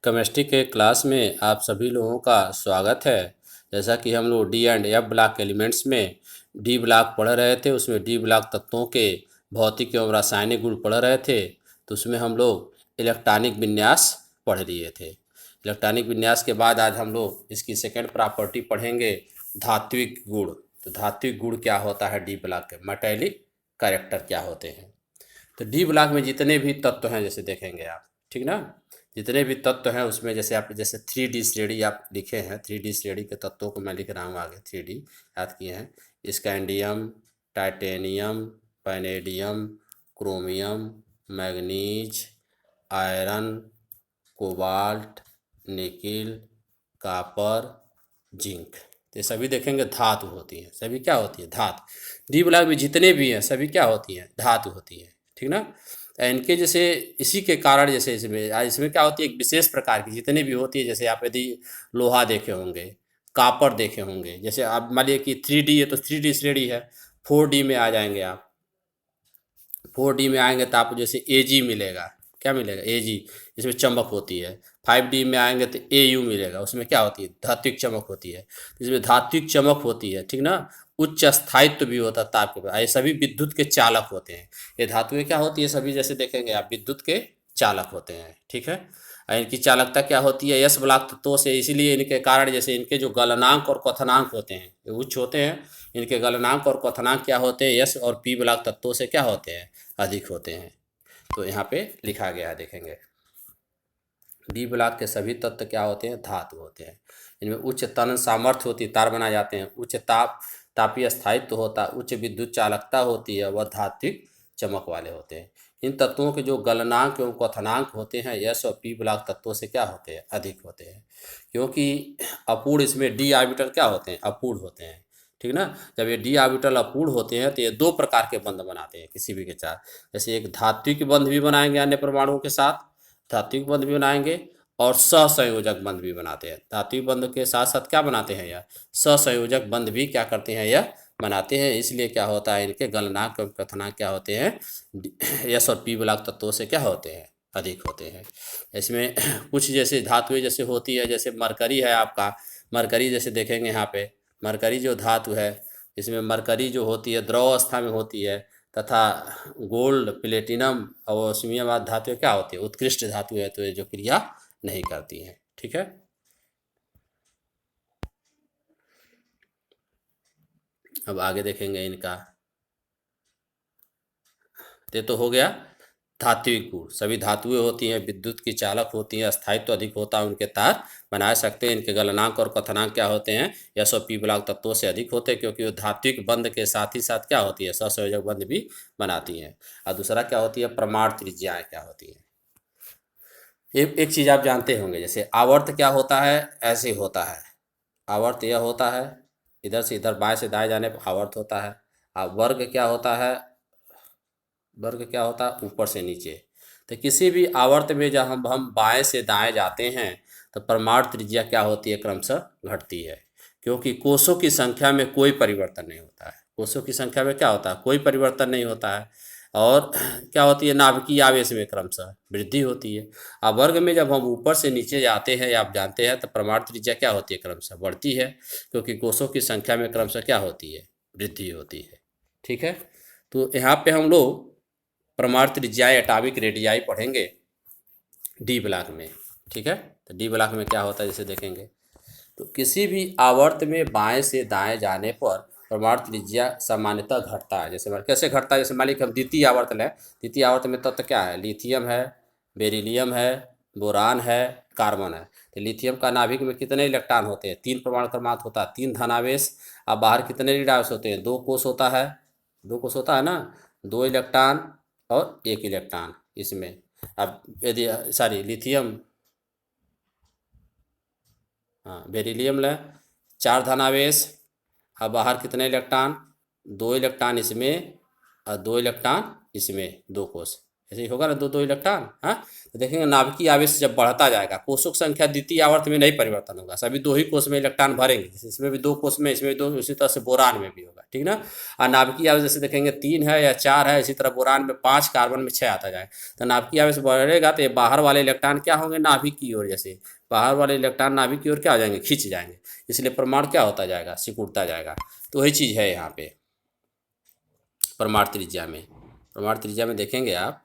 Chemistry के class में आप सभी लोगों का स्वागत है। जैसा कि हम लोग D and F block elements में डी ब्लॉक पढ़ रहे थे, उसमें डी ब्लॉक तत्वों के भौतिक एवं रासायनिक गुण पढ़ रहे थे। तो उसमें हम लोग इलेक्ट्रॉनिक विन्यास पढ़ लिए थे। इलेक्ट्रॉनिक विन्यास के बाद आज हम लोग इसकी सेकंड प्रॉपर्टी पढ़ेंगे, धात्विक गुण। तो धात्विक गुण क्या होता है डी ब्लॉक के, मेटेलिक कैरेक्टर क्या होते हैं। तो डी ब्लॉक में जितने भी तत्व हैं जैसे देखेंगे आप, ठीक ना, जितने भी तत्व हैं उसमें जैसे आप जैसे 3D श्रेणी आप लिखे हैं, 3D श्रेणी के तत्वों को मैं लिख रहा हूँ आगे। 3D याद किए हैं, scandium, titanium, vanadium, chromium, manganese, iron, cobalt, nickel, copper, zinc. तो ये सभी देखेंगे धातु होती हैं। सभी क्या होती है? धातु। डी ब्लॉक में जितने भी हैं सभी क्या होती हैं? धातु होती हैं, ठीक ना। इनके जैसे इसी के कारण जैसे इसमें क्या होती है, एक विशेष प्रकार की जितने भी होती है, जैसे आप यदि लोहा देखे होंगे, कापर देखे होंगे, जैसे आप मान लीजिए कि 3D है तो 3D श्रेणी है। 4D में आ जाएंगे आप, 4D में आएंगे तो आपको जैसे Ag मिलेगा। क्या मिलेगा? Ag, इसमें चमक होती है। 5D में आएंगे तो Au मिलेगा, उसमें क्या होती है? धात्विक चमक होती है। इसमें धात्विक चमक होती है, ठीक ना। उच्च स्थायित्व भी होता है ताप के पास। ये सभी विद्युत के चालक होते हैं। ये धातुएं क्या होती है सभी, जैसे देखेंगे आप, विद्युत के चालक होते हैं, ठीक है। और इनकी चालकता क्या होती है? यस ब्लॉक तत्वों से, इसीलिए इनके कारण जैसे इनके जो गलनांक और क्वथनांक होते हैं ये उच्च होते हैं। इनके गलनांक और क्वथनांक क्या होते हैं? यस और पी ब्लॉक तत्वों से क्या होते हैं? अधिक होते हैं। तो यहाँ पे लिखा गया है, देखेंगे डी ब्लॉक के सभी तत्व क्या होते हैं? धातु होते हैं। इनमें उच्च तनन सामर्थ्य होती है, तार बनाए जाते हैं। उच्च तापीय स्थायित्व होता है, उच्च विद्युत चालकता होती है, वह धात्विक चमक वाले होते हैं। इन तत्वों के जो गलनांक एवं क्वथनांक होते हैं यस और पी ब्लॉक तत्वों से क्या होते हैं? अधिक होते हैं। क्योंकि अपूर्ण, इसमें डी ऑर्बिटल क्या होते हैं? अपूर्ण होते हैं, ठीक ना। जब ये डी ऑर्बिटल अपूर्ण होते हैं तो ये दो प्रकार के बंध बनाते हैं किसी भी के साथ। जैसे एक धात्विक बंध भी बनाएंगे अन्य परमाणुओं के साथ, धात्विक बंध भी बनाएंगे, और सहसंयोजक बंध भी बनाते हैं। धात्विक बंध के साथ साथ क्या बनाते हैं? यह सहसंयोजक बंध भी क्या करते हैं? यह बनाते हैं। इसलिए क्या होता है, इनके गलनांक और क्वथनांक क्या होते हैं? यस और पी ब्लॉक तत्वों से क्या होते हैं? अधिक होते हैं। इसमें कुछ जैसे धातुएं जैसे होती है, जैसे मरकरी है आपका। मरकरी जैसे देखेंगे यहाँ पे, मरकरी जो धातु है, इसमें मरकरी जो होती है द्रव अवस्था में होती है, तथा गोल्ड, प्लेटिनम और ओस्मियम आदि धातुएं क्या होती है? उत्कृष्ट धातु है, तो ये जो क्रिया नहीं करती हैं, ठीक है। अब आगे देखेंगे इनका। ये तो हो गया धात्विक गुण। सभी धातुएं होती हैं, विद्युत की चालक होती हैं, स्थायित्व अधिक होता है, उनके तार बनाए सकते हैं। इनके गलनांक और क्वथनांक क्या होते हैं? यस और पी ब्लॉक तत्वों से अधिक होते हैं, क्योंकि वो धात्विक बंध के साथ ही साथ क्या होती है? सहसंयोजक बंध भी बनाती हैं। और दूसरा क्या होती है? प्रमाण त्रिज्याएं क्या होती हैं। एक चीज़ आप जानते होंगे, जैसे आवर्त क्या होता है? ऐसे होता है। आवर्त यह होता है, इधर से इधर बाएं से दाएं जाने पर आवर्त होता है। अब वर्ग क्या होता है? वर्ग क्या होता है? ऊपर से नीचे। तो किसी भी आवर्त में जब हम बाएं से दाएं जाते हैं तो परमाणु त्रिज्या क्या होती है? क्रमशः घटती है, क्योंकि कोषों की संख्या में कोई परिवर्तन नहीं होता है। कोषों की संख्या में क्या होता है? कोई परिवर्तन नहीं होता है। और क्या होती है? नाभिकीय आवेश में क्रमशः वृद्धि होती है। अब वर्ग में जब हम ऊपर से नीचे जाते हैं, या आप जानते हैं, तो परमाणु त्रिज्या क्या होती है? क्रमशः बढ़ती है, क्योंकि कोषों की संख्या में क्रमशः क्या होती है? वृद्धि होती है, ठीक है। तो यहाँ पे हम लोग परमाणु त्रिज्याएं, एटॉमिक रेडियाई पढ़ेंगे डी ब्लॉक में, ठीक है। तो डी ब्लॉक में क्या होता है जैसे देखेंगे, तो किसी भी आवर्त में बाएं से दाएं जाने पर परमाणु त्रिज्या सामान्यतः घटता है। जैसे कैसे घटता है? जैसे मान लीजिए हम द्वितीय आवर्त लें। द्वितीय आवर्त में तत्व क्या है? लिथियम है, बेरिलियम है, बोरान है, कार्बन है। तो लिथियम का नाभिक में कितने इलेक्ट्रॉन होते हैं? 3 परमाणु क्रमांक होता है, 3 धनावेश। अब बाहर कितने ऋणावेश होते हैं? 2 कोष होता है, 2 कोष होता है ना, 2 इलेक्ट्रॉन और 1 इलेक्ट्रॉन इसमें। अब यदि सॉरी लिथियम, हाँ बेरिलियम लें, 4 धनावेश। अब बाहर कितने इलेक्ट्रॉन? 2 इलेक्ट्रॉन इसमें और 2 इलेक्ट्रॉन इसमें, 2 कोष। ऐसे ही होगा ना, दो दो इलेक्ट्रॉन। हाँ, तो देखेंगे नाभिकीय आवेश जब बढ़ता जाएगा, कोषों की संख्या द्वितीय आवर्त में नहीं परिवर्तन होगा, सभी दो ही कोष में इलेक्ट्रॉन भरेंगे, जैसे इसमें भी दो कोष में, इसमें भी दो, उसी तरह से बोरान में भी होगा, ठीक ना। और नाभिकीय आवेश जैसे देखेंगे 3 है या 4 है, इसी तरह बोरान में 5, कार्बन में 6 आता जाएगा। तो नाभिकीय आवेश बढ़ेगा तो ये बाहर वाले इलेक्ट्रॉन क्या होंगे, नाभिक की ओर, जैसे बाहर वाले इलेक्ट्रॉन नाभिक की ओर क्या हो जाएंगे, खींच जाएंगे, इसलिए परमाणु क्या होता जाएगा, सिकुड़ता जाएगा। तो वही चीज़ है यहाँ पे परमाणु त्रिज्या में। परमाणु त्रिज्या में देखेंगे आप,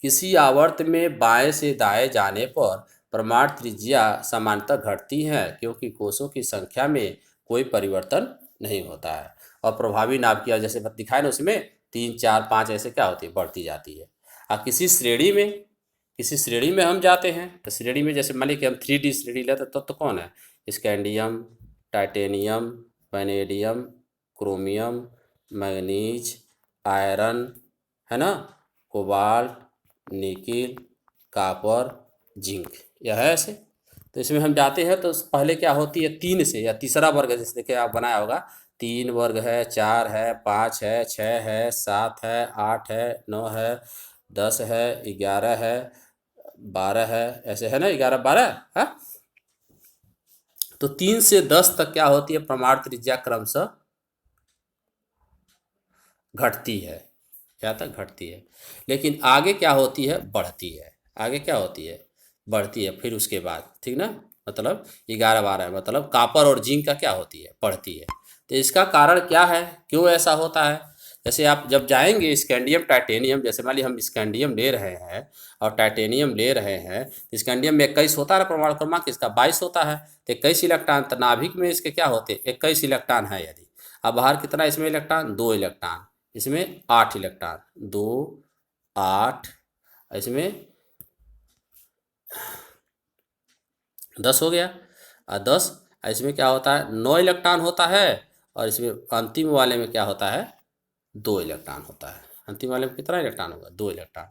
किसी आवर्त में बाएं से दाएं जाने पर परमाणु त्रिज्या सामान्यतः घटती है, क्योंकि कोषों की संख्या में कोई परिवर्तन नहीं होता है। और प्रभावी नाभिकीय जैसे दिखाए ना, उसमें 3, 4, 5 ऐसे क्या होती है, बढ़ती जाती है। और किसी श्रेणी में हम जाते हैं, तो श्रेणी में जैसे मान लीजिए कि हम 3D श्रेणी लेते तो कौन है, scandium, titanium, vanadium, chromium, manganese, iron, है ना, कोबाल्ट, निकिल, कॉपर, जिंक, यह है ऐसे। तो इसमें हम जाते हैं तो पहले क्या होती है, 3 से या तीसरा वर्ग है, जैसे देखिए आप बनाया होगा, 3 वर्ग है, 4 है, 5 है, 6 है, 7 है, 8 है, 9 है, 10 है, 11 है, 12 है, ऐसे है ना, 11, 12 है। तो 3 से 10 तक क्या होती है, परमाणु त्रिज्या क्रमशः घटती है, क्या तक घटती है, लेकिन आगे क्या होती है, बढ़ती है। आगे क्या होती है, बढ़ती है। फिर उसके बाद, ठीक ना, मतलब 11, 12 मतलब कॉपर और जिंक का क्या होती है, बढ़ती है। तो इसका कारण क्या है, क्यों ऐसा होता है। जैसे आप जब जाएंगे स्कैंडियम, टाइटेनियम, जैसे मान लीजिए हम स्कैंडियम ले रहे हैं और टाइटेनियम ले रहे हैं, तो स्कैंडियम में 21 होता है परमाणु क्रमांक, इसका 22 होता है, तो 21 इलेक्ट्रॉन। तो नाभिक में इसके क्या होते हैं, 21 इलेक्ट्रॉन है यदि। अब बाहर कितना इसमें इलेक्ट्रॉन, 2 इलेक्ट्रॉन, इसमें 8 इलेक्ट्रॉन, 2, 8, इसमें 10 हो गया, और 10, इसमें क्या होता है, 9 इलेक्ट्रॉन होता है, और इसमें अंतिम वाले में क्या होता है, 2 इलेक्ट्रॉन होता है। अंतिम वाले में कितना इलेक्ट्रॉन होगा, 2 इलेक्ट्रॉन।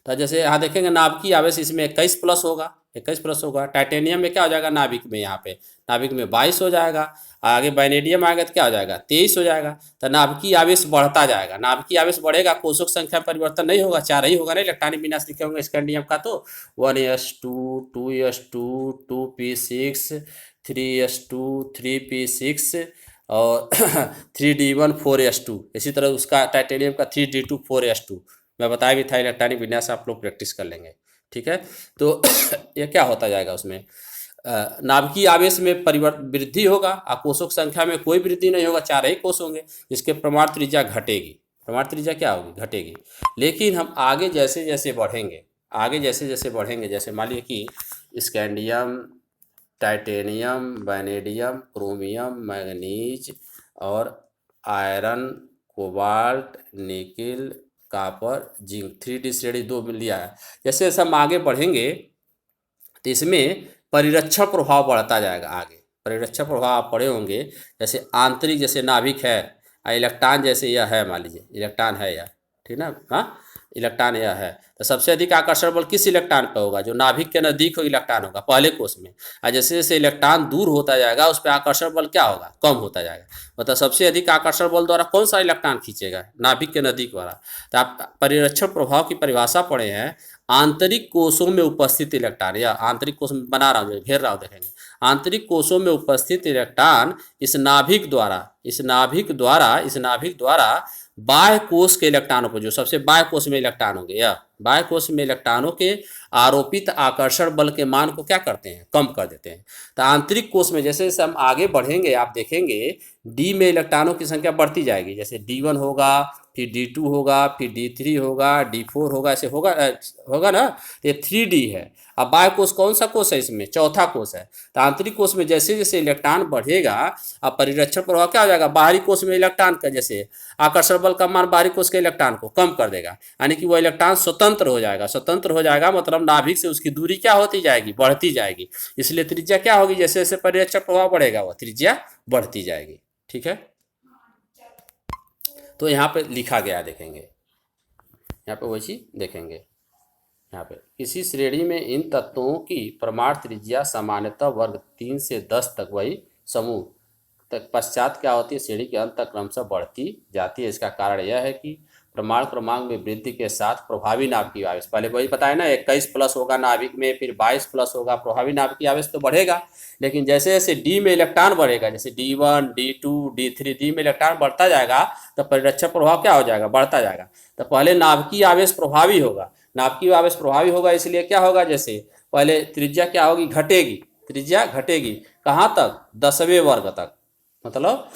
तो जैसे यहाँ देखेंगे नाभिकीय आवेश इसमें 21 प्लस होगा, 21 प्लस होगा। टाइटेनियम में क्या हो जाएगा, नाभिक में, यहाँ पे नाभिक में 22 हो जाएगा। आगे वैनेडियम आएगा तो क्या हो जाएगा, 23 हो जाएगा। तो नाभिकीय आवेश बढ़ता जाएगा, नाभिकीय आवेश बढ़ेगा, कोषों की संख्या में परिवर्तन नहीं होगा, 4 ही होगा ना, इलेक्ट्रॉनिक विन्यास लिखे होंगे स्कैंडियम का, तो 1s2, 2s2, 2p6, 3s2, 3p6, और 3d1, 4s2, इसी तरह उसका टाइटेनियम का 3d2, 4s2, मैं बताया भी था, इलेक्ट्रॉनिक विन्यास आप लोग प्रैक्टिस कर लेंगे, ठीक है। तो ये क्या होता जाएगा उसमें, नाभिकीय आवेश में परिवर्तन, वृद्धि होगा, और कोषों की संख्या में कोई वृद्धि नहीं होगा, 4 ही कोष होंगे, जिसके परमाणु त्रिज्या घटेगी, परमाणु त्रिज्या क्या होगी, घटेगी। लेकिन हम आगे जैसे जैसे बढ़ेंगे, आगे जैसे जैसे बढ़ेंगे, जैसे मान लीजिए कि scandium, titanium, vanadium, chromium, manganese और iron, cobalt, nickel, copper, zinc, 3D श्रेणी 2 में लिया है। जैसे जैसे हम आगे बढ़ेंगे तो इसमें परिरक्षण प्रभाव बढ़ता जाएगा। आगे परिरक्षण प्रभाव आप पढ़े होंगे, जैसे आंतरिक, जैसे नाभिक है, इलेक्ट्रॉन जैसे यह है, मान लीजिए इलेक्ट्रॉन है यह, ठीक ना, हाँ, इलेक्ट्रॉन यह है, तो सबसे अधिक आकर्षण बल किस इलेक्ट्रॉन पर होगा, जो नाभिक के नजदीक हो इलेक्ट्रॉन होगा पहले कोष में, और जैसे जैसे इलेक्ट्रॉन दूर होता जाएगा उस पर आकर्षण बल क्या होगा, कम होता जाएगा। मतलब सबसे अधिक आकर्षण बल द्वारा कौन सा इलेक्ट्रॉन खींचेगा, नाभिक के नजदीक वाला। तो आप परिरक्षण प्रभाव की परिभाषा पढ़े हैं, आंतरिक कोषों में उपस्थित इलेक्ट्रॉन, या आंतरिक कोष में बना रहा हूँ, घेर रहा हूँ, देखेंगे आंतरिक कोषों में उपस्थित इलेक्ट्रॉन इस नाभिक द्वारा बाह्य कोष के इलेक्ट्रॉनों पर, जो सबसे बाह्य कोष में इलेक्ट्रॉन होंगे, या बाह्य कोष में इलेक्ट्रॉनों के आरोपित आकर्षण बल के मान को क्या करते हैं, कम कर देते हैं। तो आंतरिक कोष में जैसे जैसे हम आगे बढ़ेंगे, आप देखेंगे डी में इलेक्ट्रॉनों की संख्या बढ़ती जाएगी, जैसे D1 होगा, फिर D2 होगा, फिर D3 होगा, D4 होगा, ऐसे होगा होगा ना। तो ये 3D है। अब बाह्य कोष कौन सा कोष है, इसमें चौथा कोष है। तो आंतरिक कोष में जैसे जैसे इलेक्ट्रॉन बढ़ेगा, अब परिरक्षण प्रभाव क्या हो जाएगा, बाहरी कोष में इलेक्ट्रॉन का जैसे आकर्षण बल का मान बाहरी कोष के इलेक्ट्रॉन को कम कर देगा, यानी कि वो इलेक्ट्रॉन स्वतंत्र हो जाएगा। स्वतंत्र हो जाएगा मतलब नाभिक से उसकी दूरी क्या होती जाएगी, बढ़ती जाएगी। इसलिए त्रिज्या क्या होगी, जैसे जैसे परिरक्षण प्रभाव बढ़ेगा वह त्रिज्या बढ़ती जाएगी, ठीक है। तो यहाँ पे लिखा गया, देखेंगे यहाँ पे वही चीज देखेंगे, यहाँ पे किसी श्रेणी में इन तत्वों की परमाणु त्रिज्या सामान्यतः वर्ग 3 से 10 तक, वही समूह तक पश्चात क्या होती है, श्रेणी के अंत तक क्रमशः बढ़ती जाती है। इसका कारण यह है कि प्रमाण क्रमांक में वृद्धि के साथ प्रभावी नाभिकीय आवेश, पहले वही बताया ना, 21 प्लस होगा नाभिक में, फिर 22 प्लस होगा, प्रभावी नाभिकीय आवेश तो बढ़ेगा। लेकिन जैसे जैसे डी में इलेक्ट्रॉन बढ़ेगा, जैसे D1 D2 D3 डी में इलेक्ट्रॉन बढ़ता जाएगा तो परिरक्षक प्रभाव क्या हो जाएगा, बढ़ता जाएगा। तो पहले नाभिकीय आवेश प्रभावी होगा, नाभिकीय आवेश प्रभावी होगा, इसलिए क्या होगा, जैसे पहले त्रिज्या क्या होगी, घटेगी, त्रिज्या घटेगी, कहाँ तक, 10वें वर्ग तक, मतलब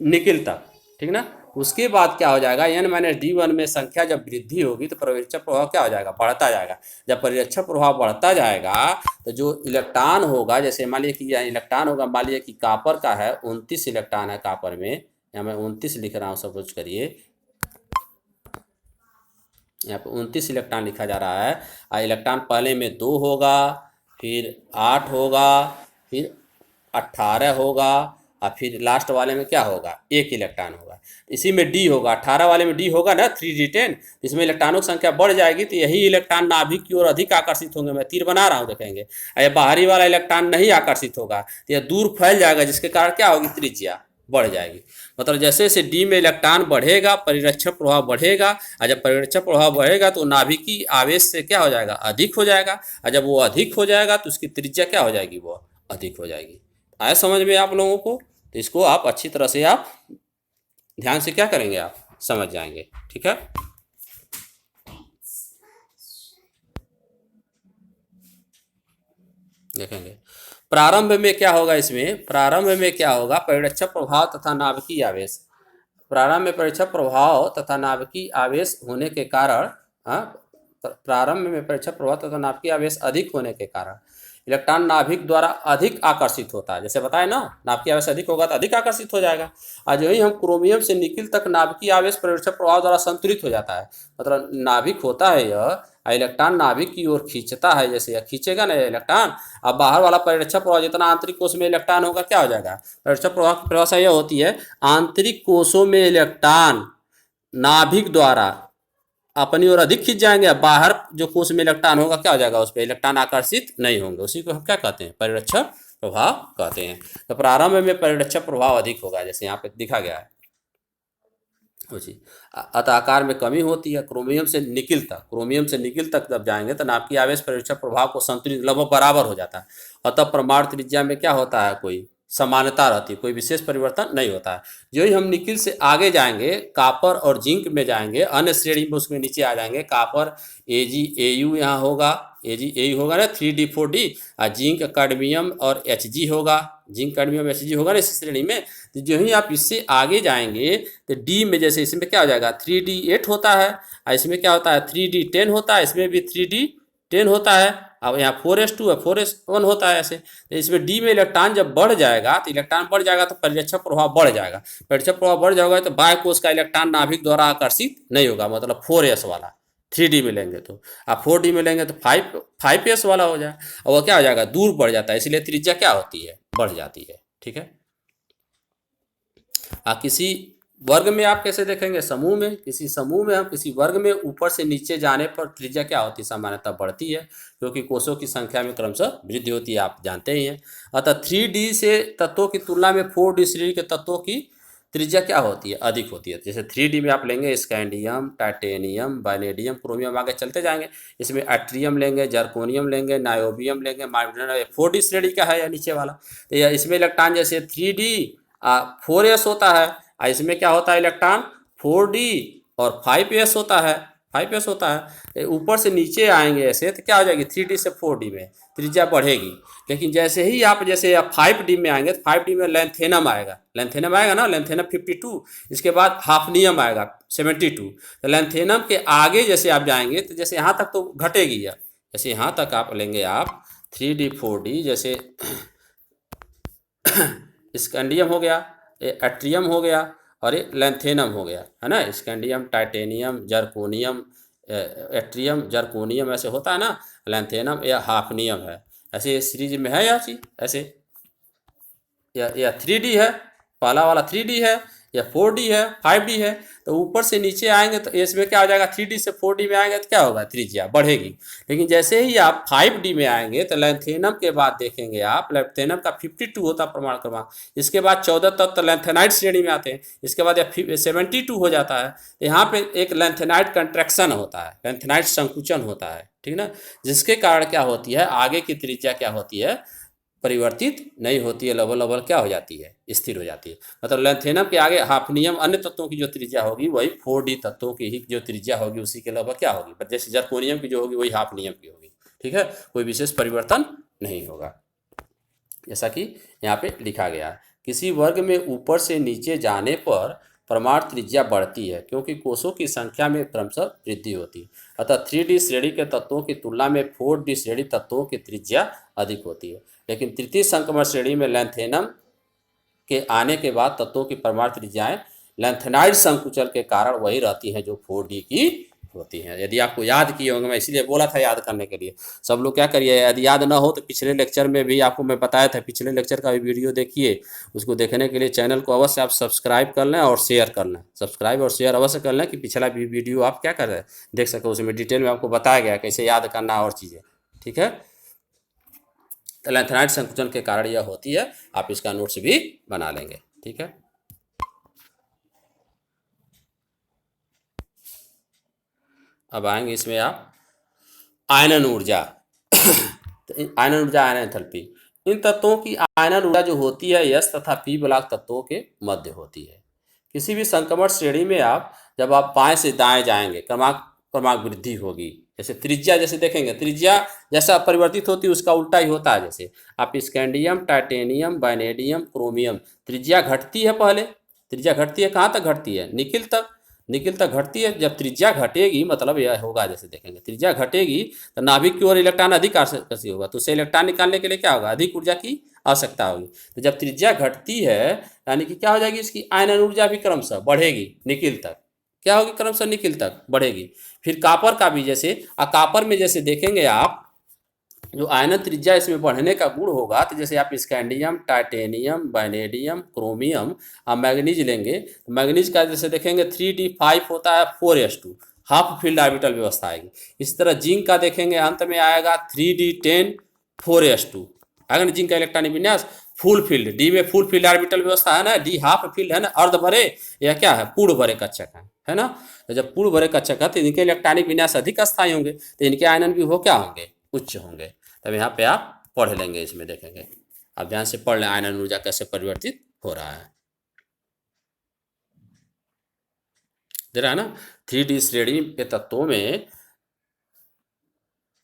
निकिल तक, ठीक ना। उसके बाद क्या हो जाएगा, n-d1 में संख्या जब वृद्धि होगी तो परिरक्षक प्रभाव क्या हो जाएगा, बढ़ता जाएगा। जब परिरक्षक प्रभाव बढ़ता जाएगा तो जो इलेक्ट्रॉन होगा, जैसे मान लीजिए कि इलेक्ट्रॉन होगा, मान लीजिए कि कॉपर का है 29 इलेक्ट्रॉन है कॉपर में, यहाँ मैं 29 लिख रहा हूँ, सपोज करिए यहाँ पे 29 इलेक्ट्रॉन लिखा जा रहा है, और इलेक्ट्रॉन पहले में 2 होगा, फिर 8 होगा, फिर 18 होगा, और फिर लास्ट वाले में क्या होगा, 1 इलेक्ट्रॉन होगा। इसी में डी होगा, 18 वाले में डी होगा ना, 3d10, इसमें इलेक्ट्रॉनों की संख्या बढ़ जाएगी तो यही इलेक्ट्रॉन नाभिक की ओर अधिक आकर्षित होंगे। मैं तीर बना रहा हूँ, देखेंगे, ये बाहरी वाला इलेक्ट्रॉन नहीं आकर्षित होगा तो यह दूर फैल जाएगा, जिसके कारण क्या होगी, त्रिज्या बढ़ जाएगी। मतलब जैसे जैसे डी में इलेक्ट्रॉन बढ़ेगा परिरक्षक प्रभाव बढ़ेगा, और जब परिरक्षक प्रभाव बढ़ेगा तो नाभिकीय आवेश से क्या हो जाएगा, अधिक हो जाएगा, और जब वो अधिक हो जाएगा तो उसकी त्रिज्या क्या हो जाएगी, वो अधिक हो जाएगी। आया समझ में आप लोगों को? तो इसको आप अच्छी तरह से आप ध्यान से क्या करेंगे, आप समझ जाएंगे, ठीक है। देखेंगे प्रारंभ में क्या होगा, इसमें प्रारंभ में क्या होगा, परिरक्षक प्रभाव तथा नाभिकीय आवेश, प्रारंभ में परिरक्षक प्रभाव तथा नाभिकीय आवेश होने के कारण, प्रारंभ में परिरक्षक प्रभाव तथा नाभिकीय आवेश अधिक होने के कारण इलेक्ट्रॉन नाभिक द्वारा अधिक आकर्षित होता है। जैसे बताए ना, नाभिकीय आवेश अधिक होगा तो अधिक आकर्षित हो जाएगा। और जो ही हम क्रोमियम से निकिल तक नाभिकीय आवेश परिरक्षक प्रभाव द्वारा संतुलित हो जाता है, मतलब नाभिक होता है यह, इलेक्ट्रॉन नाभिक की ओर खींचता है, जैसे यह खींचेगा ना इलेक्ट्रॉन, अब बाहर वाला परिरक्षक प्रभाव जितना आंतरिक कोश में इलेक्ट्रॉन होगा क्या हो जाएगा, परिरक्षक प्रभाव की परिभाषा यह होती है, आंतरिक कोशों में इलेक्ट्रॉन नाभिक द्वारा अपनी ओर अधिक खींच जाएंगे, अब बाहर जो कोश में इलेक्ट्रॉन होगा क्या हो जाएगा, उस पर इलेक्ट्रॉन आकर्षित नहीं होंगे, उसी को हम क्या कहते हैं, परिरक्षक प्रभाव कहते हैं। तो प्रारंभ में परिरक्षक प्रभाव अधिक होगा, जैसे यहाँ पे दिखा गया है जी। अतः आकार में कमी होती है, क्रोमियम से निकिल तक, क्रोमियम से निकिल तक जब जाएंगे तो नाभिकीय आवेश परिरक्षक प्रभाव को संतुलित लगभग बराबर हो जाता है, अतः परमाणु त्रिज्या में क्या होता है, कोई समानता रहती है, कोई विशेष परिवर्तन नहीं होता है। जो ही हम निकिल से आगे जाएंगे, कॉपर और जिंक में जाएंगे, अन्य श्रेणी में उसमें नीचे आ जाएंगे, कॉपर AgAu यहाँ होगा, AgAu होगा ना 3d4d, और जिंक कैडमियम और Hg होगा, जिंक कैडमियम Hg होगा ना इस श्रेणी में। तो जो ही आप इससे आगे जाएंगे तो डी में, जैसे इसमें क्या हो जाएगा 3d8 होता है, और इसमें क्या होता है 3d10 होता है, इसमें भी 3d10 होता है, अब यहाँ 4s2 है, 4s1 होता है ऐसे। तो इसमें डी में इलेक्ट्रॉन जब बढ़ जाएगा तो इलेक्ट्रॉन बढ़ जाएगा तो परिरक्षक प्रभाव बढ़ जाएगा, परिरक्षक प्रभाव बढ़ जाएगा तो बाह्य कोश का इलेक्ट्रॉन नाभिक द्वारा आकर्षित नहीं होगा, मतलब 4s वाला 3d में लेंगे तो, आप 4d में लेंगे तो 5s वाला हो जाए, और वह क्या हो जाएगा, दूर बढ़ जाता है, इसलिए त्रिज्या क्या होती है, बढ़ जाती है, ठीक है। किसी वर्ग में आप कैसे देखेंगे, समूह में, किसी समूह में हम किसी वर्ग में ऊपर से नीचे जाने पर त्रिज्या क्या होती है, सामान्यतः बढ़ती है, क्योंकि कोषों की संख्या में क्रमशः वृद्धि होती है, आप जानते ही हैं। अतः 3d से तत्वों की तुलना में 4d श्रेणी के तत्वों की त्रिज्या क्या होती है, अधिक होती है। जैसे 3d में आप लेंगे स्कैंडियम, टाइटेनियम, वैनेडियम, क्रोमियम, आगे चलते जाएंगे, इसमें एट्रियम लेंगे, जर्कोनियम लेंगे, नायोबियम लेंगे, माइब्रेनम, 4d श्रेणी का है या नीचे वाला। तो यह इसमें इलेक्ट्रॉन जैसे 3d 4s होता है, और इसमें क्या होता है इलेक्ट्रॉन 4d और 5s होता है, 5s होता है। ऊपर से नीचे आएंगे ऐसे तो क्या हो जाएगी, 3d से 4d में त्रिज्या बढ़ेगी। लेकिन जैसे ही आप जैसे 5d में आएंगे तो 5d में लेंथेनम आएगा, लेंथेनम आएगा ना, लेंथेनम 52, इसके बाद हाफनियम आएगा 72। तो लेंथेनम के आगे जैसे आप जाएंगे तो जैसे यहाँ तक तो घटेगी, जैसे यहाँ तक आप लेंगे आप 3d 4d, जैसे स्कैंडियम हो गया, एट्रियम हो गया, और ये लेंथेनम हो गया, है ना, scandium, titanium, zirconium, atrium, zirconium ऐसे होता है ना, लेंथेनम या हाफनियम है, ऐसे सीरीज में है यह चीज़ ऐसे। यह 3d है, पहला वाला 3d है, या 4D है, 5D है, तो ऊपर से नीचे आएंगे तो इसमें क्या हो जाएगा, 3D से 4D में आएंगे तो क्या होगा, त्रिज्या बढ़ेगी। लेकिन जैसे ही आप 5D में आएंगे तो लैंथेनम के बाद देखेंगे आप, लैंथेनम का 52 होता प्रमाण क्रमांक, इसके बाद 14 तत्व तो लैंथेनाइड श्रेणी में आते हैं, इसके बाद 72 हो जाता है। यहाँ पे एक लैंथेनाइड कंट्रैक्शन होता है, लैंथेनाइड संकुचन होता है, ठीक ना, जिसके कारण क्या होती है, आगे की त्रिज्या क्या होती है, परिवर्तित नहीं होती है, लेवल लेवल क्या हो जाती है, स्थिर हो जाती है। मतलब लैंथेनम के आगे हाफनियम अन्य तत्वों की जो त्रिज्या होगी वही 4D तत्वों की ही जो त्रिज्या होगी उसी के लगभग क्या होगी, पर जैसे जर्कोनियम की जो होगी वही हाफनियम की होगी, ठीक है, कोई विशेष परिवर्तन नहीं होगा, जैसा कि यहाँ पे लिखा गया है। किसी वर्ग में ऊपर से नीचे जाने पर परमाणु त्रिज्या बढ़ती है क्योंकि कोषों की संख्या में क्रमशः वृद्धि होती है। अतः 3D श्रेणी के तत्वों की तुलना में 4D श्रेणी तत्वों की त्रिज्या अधिक होती है। लेकिन तृतीय संक्रमण श्रेणी में लैंथेनम के आने के बाद तत्वों की परमाणु त्रिज्याएं लैंथेनाइड संकुचन के कारण वही रहती हैं जो 4D की होती हैं। यदि आपको याद किए होंगे, मैं इसीलिए बोला था याद करने के लिए, सब लोग क्या करिए, यदि याद ना हो तो पिछले लेक्चर में भी आपको मैं बताया था, पिछले लेक्चर का भी वीडियो देखिए, उसको देखने के लिए चैनल को अवश्य आप सब्सक्राइब कर लें और शेयर कर लें, सब्सक्राइब और शेयर अवश्य कर लें कि पिछला भी वीडियो आप क्या कर रहे हैं, देख सकें, उसमें डिटेल में आपको बताया गया कैसे याद करना और चीज़ें, ठीक है। तो लैंथेनाइड संकुचन के कारण यह होती है, आप इसका नोट्स भी बना लेंगे, ठीक है। अब आएंगे इसमें आप आयनन ऊर्जा तो आयनन ऊर्जा, आयनन एंथैल्पी, इन तत्वों की आयनन ऊर्जा जो होती है एस तथा पी ब्लॉक तत्वों के मध्य होती है। किसी भी संक्रमण श्रेणी में आप जब आप बाएं से दाएं जाएंगे क्रमांक वृद्धि होगी। जैसे त्रिज्या, जैसे देखेंगे त्रिज्या जैसा परिवर्तित होती है उसका उल्टा ही होता है। जैसे आप स्कैंडियम, टाइटेनियम, वैनेडियम, क्रोमियम, त्रिज्या घटती है, पहले त्रिज्या घटती है, कहाँ तक घटती है, निकिल तक, निकिल तक घटती है। जब त्रिज्या घटेगी मतलब यह होगा, जैसे देखेंगे त्रिज्या घटेगी तो नाभिक की ओर इलेक्ट्रॉन अधिक आकर्षित होगा, तो उससे इलेक्ट्रॉन निकालने के लिए क्या होगा, अधिक ऊर्जा की आवश्यकता होगी। तो जब त्रिज्या घटती है यानी कि क्या हो जाएगी, इसकी आयनन ऊर्जा भी क्रमशः बढ़ेगी, निकिल तक क्या होगी, क्रमशः निकिल तक बढ़ेगी। फिर कापर का भी, जैसे कापर में जैसे देखेंगे आप जो आयनन त्रिज्या इसमें बढ़ने का गुण होगा, तो जैसे आप स्कैंडियम, टाइटेनियम, वैनेडियम, क्रोमियम और मैग्नीज लेंगे, तो मैग्नीज का जैसे देखेंगे 3D5 होता है 4s2, हाफ फील्ड ऑर्बिटल व्यवस्था आएगी। इस तरह जिंक का देखेंगे अंत में आएगा 3D10 4s2, आएगा ना जिंक का इलेक्ट्रॉनिक विन्यास, फुल फील्ड, डी में फुल फील्ड ऑर्बिटल व्यवस्था है ना, डी हाफ फील्ड है ना, अर्ध भरे या क्या है, पूर्ण भरे कक्षक है ना। तो जब पूर्ण भरे कक्षक है तो इनके इलेक्ट्रॉनिक विन्यास अधिक स्थायी होंगे, तो इनके आयनन भी हो क्या होंगे, उच्च होंगे। तब यहाँ पे आप पढ़ लेंगे, इसमें देखेंगे, आप ध्यान से पढ़ लें आयनन ऊर्जा कैसे परिवर्तित हो रहा है, दे रहा है ना। 3D श्रेणी के तत्वों में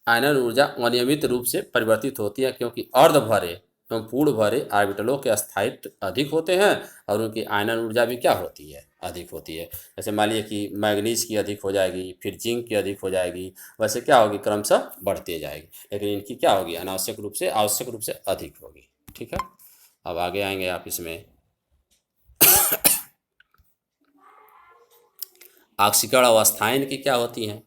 आयनन ऊर्जा अनियमित रूप से परिवर्तित होती है क्योंकि अर्ध भरे एवं पूर्ण भरे ऑर्बिटलों के स्थायित्व अधिक होते हैं और उनकी आयनन ऊर्जा भी क्या होती है, अधिक होती है। जैसे मान लीजिए कि मैग्नीज की अधिक हो जाएगी, फिर जिंक की अधिक हो जाएगी, वैसे क्या होगी, क्रमशः बढ़ती जाएगी, लेकिन इनकी क्या होगी, अनावश्यक रूप से आवश्यक रूप से अधिक होगी, ठीक है। अब आगे आएंगे आप इसमें ऑक्सीकरण अवस्थाएं इनकी क्या होती हैं।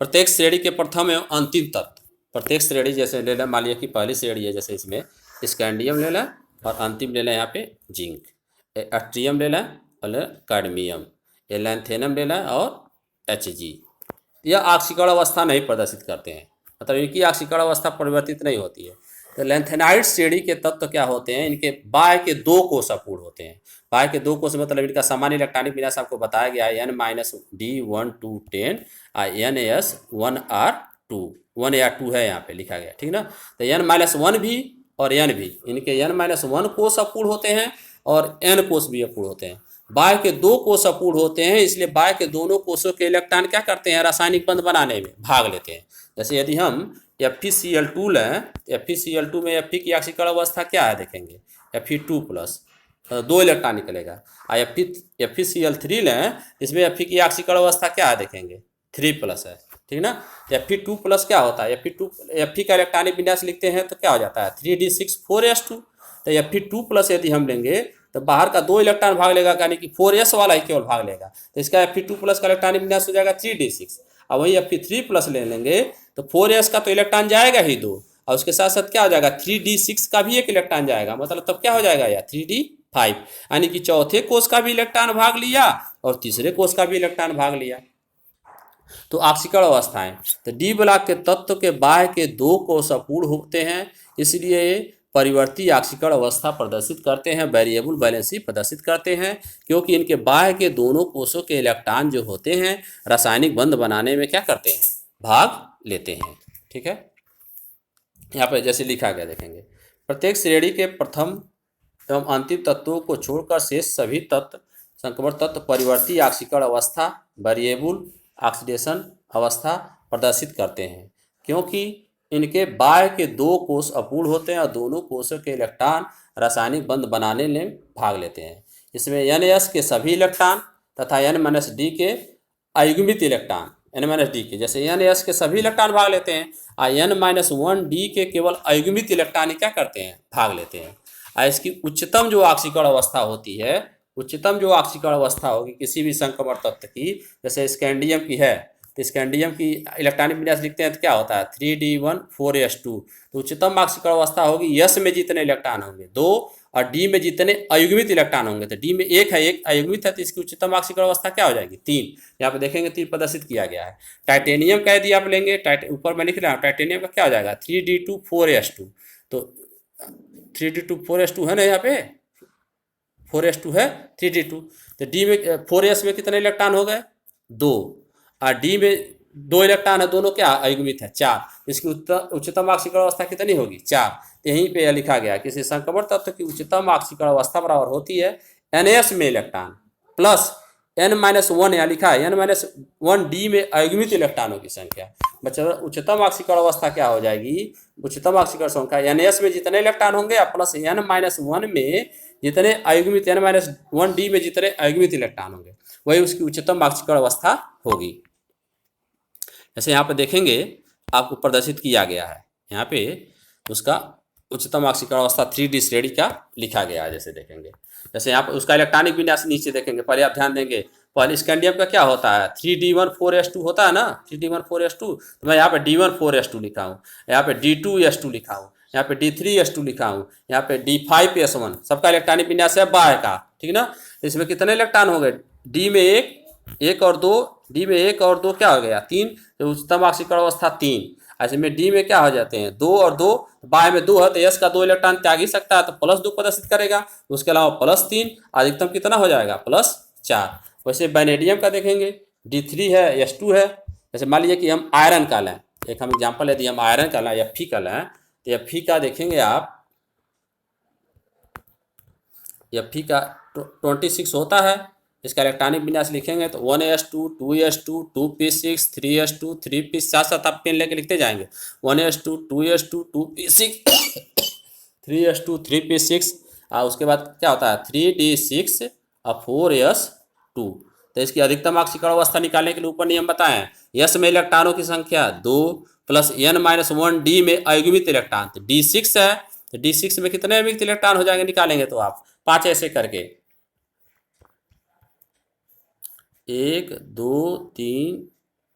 प्रत्येक श्रेणी के प्रथम एवं अंतिम तत्व, प्रत्येक श्रेणी जैसे ले लें, मान लिया कि पहली श्रेणी है, जैसे इसमें स्कैंडियम ले लें और अंतिम ले लें यहाँ पे जिंक, एट्रियम ले लें और कैडमियम, लैंथेनम ले लें और Hg, यह ऑक्सीकरण अवस्था नहीं प्रदर्शित करते हैं, मतलब इनकी ऑक्सीकरण अवस्था परिवर्तित नहीं होती है। तो लैंथेनाइड श्रेणी के तत्व क्या होते हैं, इनके बाह्य के 2 कोष अपूर्ण होते हैं। बाह्य के 2 कोष मतलब इनका सामान्य इलेक्ट्रॉनिक विन्यास आपको बताया गया है, N-D1 2 10 NS1R2, 1 या 2 है यहाँ पे लिखा गया, ठीक ना। तो N-1 भी और N भी, इनके N-1 कोष अपूर्ण होते हैं और N कोष भी अपूर्ण होते हैं। बाह्य के 2 कोष अपूर्ण होते हैं, इसलिए बाह्य के दोनों कोषों के इलेक्ट्रॉन क्या करते हैं, रासायनिक बंध बनाने में भाग लेते हैं। जैसे यदि हम FeCl2 लें, FeCl2 में Fe की ऑक्सीकरण अवस्था क्या है, देखेंगे Fe2+, 2 इलेक्ट्रॉन निकलेगा। और FeCl3 लें, इसमें Fe की ऑक्सीकरण अवस्था क्या है, देखेंगे 3+ है, ठीक ना। तो Fe2+ क्या होता है, Fe का इलेक्ट्रॉनिक विन्यास लिखते हैं तो क्या हो जाता है 3D6 4s2। तो Fe2+ यदि हम लेंगे तो बाहर का 2 इलेक्ट्रॉन भाग लेगा, यानी कि 4s वाला ही केवल भाग लेगा, तो इसका Fe2+ का इलेक्ट्रॉनिक विन्यास हो जाएगा 3D6। और वही Fe3+ ले लेंगे तो 4s का तो इलेक्ट्रॉन जाएगा ही 2, और उसके साथ साथ क्या हो जाएगा 3D6 का भी एक इलेक्ट्रॉन जाएगा, मतलब तब क्या हो जाएगा यार 3D 5, यानी कि चौथे कोष का भी इलेक्ट्रॉन भाग लिया और तीसरे कोष का भी इलेक्ट्रॉन भाग लिया। तो ऑक्सीकरण अवस्थाएं, तो डी ब्लॉक के तत्व के बाह्य के 2 कोष अपूर्ण होते हैं, इसलिए परिवर्ती ऑक्सीकरण अवस्था प्रदर्शित करते हैं, वेरिएबल वैलेंसी प्रदर्शित करते हैं, क्योंकि इनके बाह्य के दोनों कोषों के इलेक्ट्रॉन जो होते हैं रासायनिक बंध बनाने में क्या करते हैं, भाग लेते हैं। ठीक है, यहाँ पर जैसे लिखा गया देखेंगे, प्रत्येक श्रेणी के प्रथम एवं अंतिम तत्वों को छोड़कर शेष सभी तत्व संक्रमण तत्व परिवर्ती ऑक्सीकरण अवस्था, वेरिएबल ऑक्सीडेशन अवस्था प्रदर्शित करते हैं, क्योंकि इनके बाह्य के 2 कोष अपूर्ण होते हैं और दोनों कोषों के इलेक्ट्रॉन रासायनिक बंध बनाने में भाग लेते हैं। इसमें NS के सभी इलेक्ट्रॉन तथा N-D के अयुग्मित इलेक्ट्रॉन, N-D के जैसे NS के सभी इलेक्ट्रॉन भाग लेते हैं और N-1D के केवल अयुग्मित इलेक्ट्रॉन क्या करते हैं, भाग लेते हैं। और इसकी उच्चतम जो ऑक्सीकरण अवस्था होती है, उच्चतम जो ऑक्सीकरण अवस्था होगी किसी भी संक्रमण तत्व की, जैसे स्कैंडियम की है, तो स्कैंडियम की इलेक्ट्रॉनिक विन्यास लिखते हैं तो क्या होता है 3D1 4s2, तो उच्चतम ऑक्सीकरण अवस्था होगी यस में जितने इलेक्ट्रॉन होंगे 2 और डी में जितने अयुग्मित इलेक्ट्रॉन होंगे, तो डी में 1 है, 1 अयुग्मित है, तो इसकी उच्चतम ऑक्सीकरण अवस्था क्या हो जाएगी 3। यहाँ पे देखेंगे 3 प्रदर्शित किया गया है। टाइटेनियम का यदि आप लेंगे, ऊपर मैं लिख रहा हूँ, टाइटेनियम का क्या हो जाएगा 3D2 4s2, तो 3D2 4s2 है ना, यहाँ पे 4s2 है 3D2, तो डी में 4s में कितने इलेक्ट्रॉन हो गए 2 और डी में 2 इलेक्ट्रॉन है, दोनों क्या अयुग्मित है 4, इसकी उच्चतम ऑक्सीकरण अवस्था कितनी होगी 4। तो यहीं पे यह लिखा गया किसी संक्रमण तत्व की उच्चतम ऑक्सीकरण अवस्था बराबर होती है NS में इलेक्ट्रॉन प्लस N-1, यहाँ लिखा है N-1D में अयुग्मित इलेक्ट्रॉनों की संख्या। बच्चा उच्चतम ऑक्सीकरण अवस्था क्या हो जाएगी, उच्चतम ऑक्सीकरण संख्या NS में जितने इलेक्ट्रॉन होंगे प्लस N-1 में जितने अयुग्मित, N-1D में जितने अयुग्मित इलेक्ट्रॉन होंगे, वही उसकी उच्चतम ऑक्सीकरण अवस्था होगी। जैसे यहाँ पे देखेंगे आपको प्रदर्शित किया गया है, यहाँ पे उसका उच्चतम ऑक्सीकरण अवस्था 3D श्रेणी का लिखा गया है। जैसे देखेंगे, जैसे यहाँ पर उसका इलेक्ट्रॉनिक विन्यास नीचे देखेंगे, पहले आप ध्यान देंगे, पहले स्कैंडियम का क्या होता है 3D1 4s2 होता है ना, 3D1 4s2, तो मैं यहाँ पे D1 4s2 लिखा हूँ, यहाँ पे D2s2 लिखा हूँ, यहाँ पे D3s2 लिखा हूँ, यहाँ पे D5s1, सबका इलेक्ट्रॉनिक विन्यास है बाह्य का, ठीक ना। इसमें कितने इलेक्ट्रॉन हो गए, डी में 1 और 2, डी में 1 और 2 क्या हो गया 3, तो उच्चतम ऑक्सीकरण अवस्था 3। ऐसे में डी में क्या हो जाते हैं 2 और 2, बाह्य में 2 है तो एस का 2 इलेक्ट्रॉन त्याग ही सकता है, तो +2 प्रदर्शित करेगा, उसके अलावा +3, अधिकतम कितना हो जाएगा +4। वैसे वैनेडियम का देखेंगे D3 है S2 है। जैसे मान लीजिए कि हम आयरन का लें, एक हम एग्जाम्पल यदि हम आयरन का लें Fe का लें, तो Fe का देखेंगे आप, Fe का 26 होता है, इसका इलेक्ट्रॉनिक विन्यास लिखेंगे तो 1s2 2s2 2p6 3s2 3p, साथ साथ आप पेन लेके लिखते जाएंगे 1s2 2s2 2p6 3s2 3p6, और उसके बाद क्या होता है 3d6 और 4s2। तो इसकी अधिकतम ऑक्सीकरण अवस्था निकालने के लिए ऊपर नियम बताएं, यस में इलेक्ट्रॉनों की संख्या 2 प्लस N-1D में अयुग्मित इलेक्ट्रॉन, तो D6 है, तो D6 में कितने अयुग्मित इलेक्ट्रॉन हो जाएंगे निकालेंगे तो आप 5 ऐसे करके 1 2 3